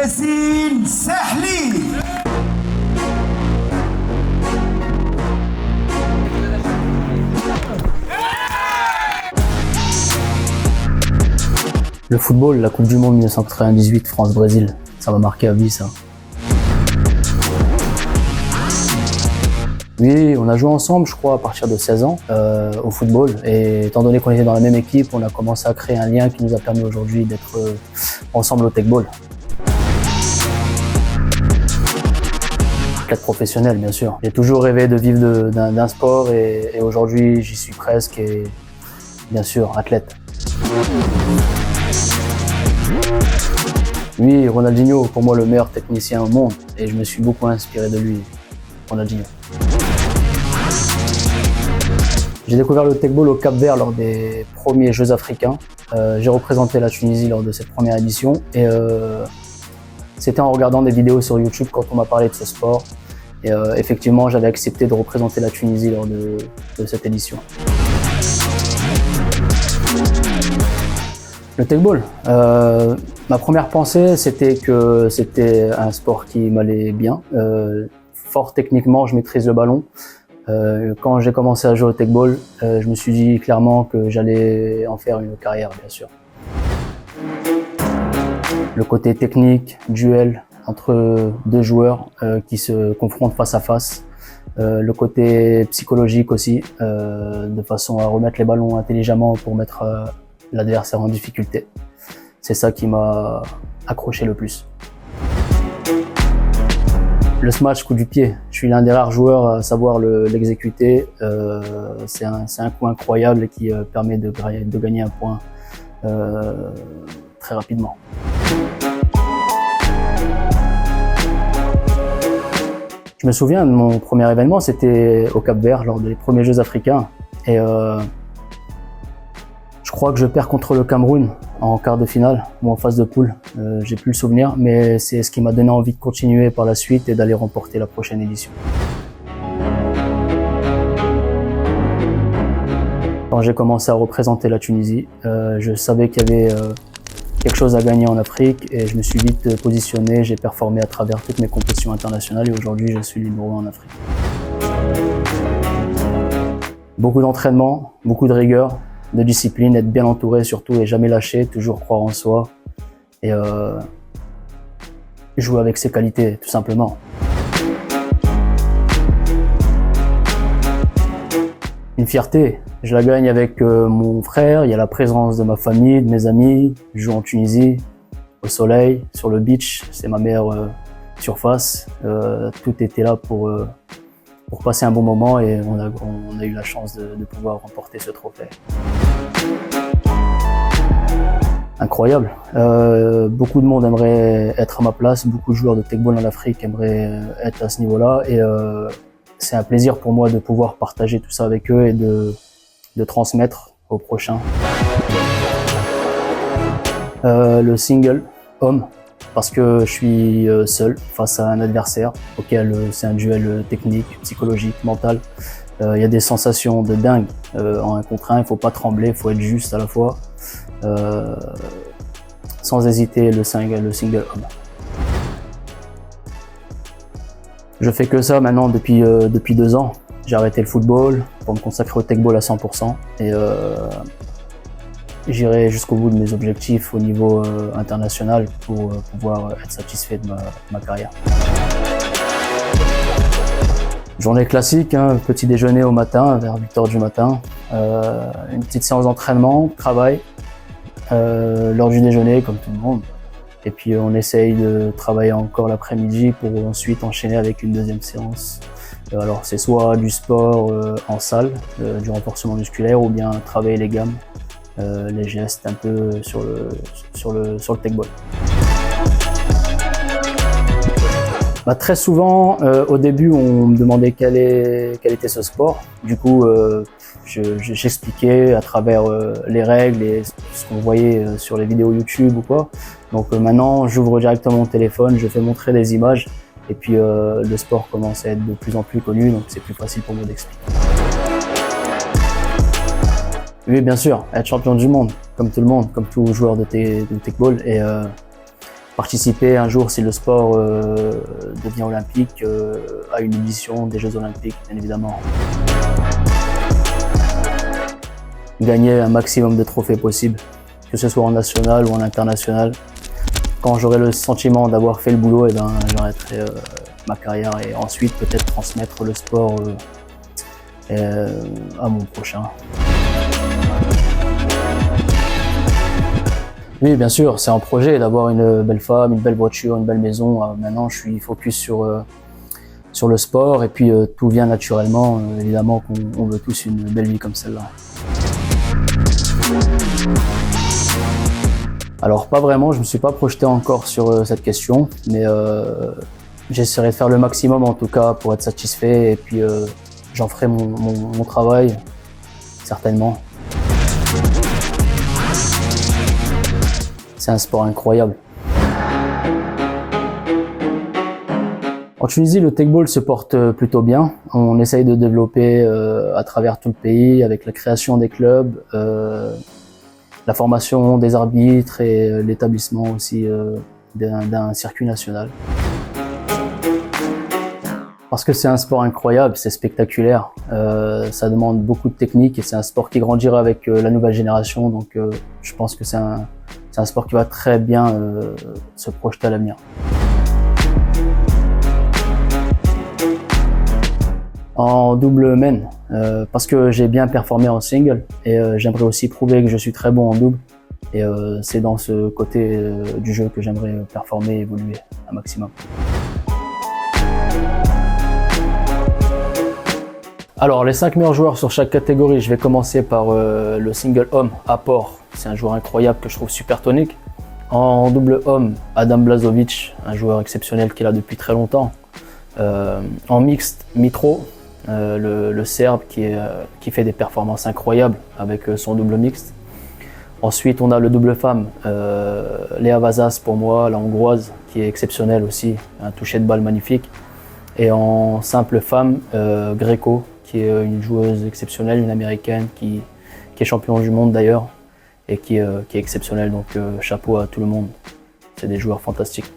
ياسين سحلي. Le football, la Coupe du Monde 1998, France-Brésil, ça m'a marqué à vie ça. Oui, on a joué ensemble, je crois, à partir de 16 ans au football. Et étant donné qu'on était dans la même équipe, on a commencé à créer un lien qui nous a permis aujourd'hui d'être ensemble au Techball. Athlète professionnel, bien sûr. J'ai toujours rêvé de vivre d'un sport et aujourd'hui, j'y suis presque et bien sûr, athlète. Oui, Ronaldinho, pour moi, le meilleur technicien au monde et je me suis beaucoup inspiré de lui, Ronaldinho. J'ai découvert le Techball au Cap-Vert lors des premiers Jeux africains. J'ai représenté la Tunisie lors de cette première édition et c'était en regardant des vidéos sur YouTube quand on m'a parlé de ce sport. Et effectivement, j'avais accepté de représenter la Tunisie lors de cette édition. Le Techball, ma première pensée, c'était que c'était un sport qui m'allait bien. Fort techniquement, je maîtrise le ballon. Quand j'ai commencé à jouer au Techball, je me suis dit clairement que j'allais en faire une carrière, bien sûr. Le côté technique, duel entre deux joueurs qui se confrontent face à face. Le côté psychologique aussi, de façon à remettre les ballons intelligemment pour mettre l'adversaire en difficulté. C'est ça qui m'a accroché le plus. Le smash, coup du pied, je suis l'un des rares joueurs à savoir l'exécuter. C'est un coup incroyable qui permet de gagner un point très rapidement. Je me souviens de mon premier événement, c'était au Cap-Vert lors des premiers Jeux africains. Et je crois que je perds contre le Cameroun en quart de finale ou en phase de poule. J'ai plus le souvenir, mais c'est ce qui m'a donné envie de continuer par la suite et d'aller remporter la prochaine édition. Quand j'ai commencé à représenter la Tunisie, je savais qu'il y avait quelque chose à gagner en Afrique et je me suis vite positionné. J'ai performé à travers toutes mes compétitions internationales et aujourd'hui je suis numéro 1 en Afrique. Beaucoup d'entraînement, beaucoup de rigueur, de discipline, être bien entouré surtout et jamais lâcher, toujours croire en soi et jouer avec ses qualités tout simplement. Une fierté, je la gagne avec mon frère, il y a la présence de ma famille, de mes amis, je joue en Tunisie, au soleil, sur le beach, c'est ma meilleure surface, tout était là pour passer un bon moment et on a eu la chance de pouvoir remporter ce trophée. Incroyable, beaucoup de monde aimerait être à ma place, beaucoup de joueurs de Techball en Afrique aimeraient être à ce niveau-là et c'est un plaisir pour moi de pouvoir partager tout ça avec eux et de transmettre aux prochains. Le single homme, parce que je suis seul face à un adversaire auquel c'est un duel technique, psychologique, mental. Il y a des sensations de dingue en 1 contre 1, il ne faut pas trembler, il faut être juste à la fois. Sans hésiter, le single homme. Je fais que ça maintenant depuis 2 ans. J'ai arrêté le football pour me consacrer au Techball à 100% et j'irai jusqu'au bout de mes objectifs au niveau international pour pouvoir être satisfait de ma carrière. Journée classique, hein, petit déjeuner au matin, vers 8h du matin, une petite séance d'entraînement, travail, l'heure du déjeuner comme tout le monde. Et puis on essaye de travailler encore l'après-midi pour ensuite enchaîner avec une deuxième séance. Alors c'est soit du sport en salle, du renforcement musculaire ou bien travailler les gammes, les gestes un peu sur le Techball. Très souvent, au début, on me demandait quel était ce sport. Du coup, j'expliquais à travers les règles et ce qu'on voyait sur les vidéos YouTube ou quoi. Donc maintenant, j'ouvre directement mon téléphone, je fais montrer des images et puis le sport commence à être de plus en plus connu, donc c'est plus facile pour moi d'expliquer. Oui, bien sûr, être champion du monde, comme tout le monde, comme tout joueur de Techball. Et participer un jour, si le sport devient olympique, à une édition des Jeux Olympiques, bien évidemment. Gagner un maximum de trophées possibles, que ce soit en national ou en international. Quand j'aurai le sentiment d'avoir fait le boulot, j'arrêterai ma carrière et ensuite peut-être transmettre le sport à mon prochain. Oui, bien sûr, c'est un projet d'avoir une belle femme, une belle voiture, une belle maison. Maintenant, je suis focus sur le sport et puis tout vient naturellement. Évidemment qu'on veut tous une belle vie comme celle-là. Alors pas vraiment, je ne me suis pas projeté encore sur cette question, mais j'essaierai de faire le maximum en tout cas pour être satisfait et puis j'en ferai mon travail, certainement. C'est un sport incroyable. En Tunisie, le teqball se porte plutôt bien. On essaye de développer à travers tout le pays avec la création des clubs, la formation des arbitres et l'établissement aussi d'un circuit national. Parce que c'est un sport incroyable, c'est spectaculaire, ça demande beaucoup de technique et c'est un sport qui grandira avec la nouvelle génération, donc je pense que c'est un sport qui va très bien se projeter à l'avenir. En double men, parce que j'ai bien performé en single et j'aimerais aussi prouver que je suis très bon en double et c'est dans ce côté du jeu que j'aimerais performer et évoluer un maximum. Alors les 5 meilleurs joueurs sur chaque catégorie, je vais commencer par le single homme, Apport. C'est un joueur incroyable que je trouve super tonique. En double homme, Adam Blažević, un joueur exceptionnel qui est là depuis très longtemps. En mixte, Mitro, le Serbe qui fait des performances incroyables avec son double mixte. Ensuite, on a le double femme, Léa Vazas pour moi, la hongroise, qui est exceptionnelle aussi, un toucher de balle magnifique. Et en simple femme, Greco, qui est une joueuse exceptionnelle, une américaine qui est championne du monde d'ailleurs et qui est exceptionnelle. Donc chapeau à tout le monde, c'est des joueurs fantastiques.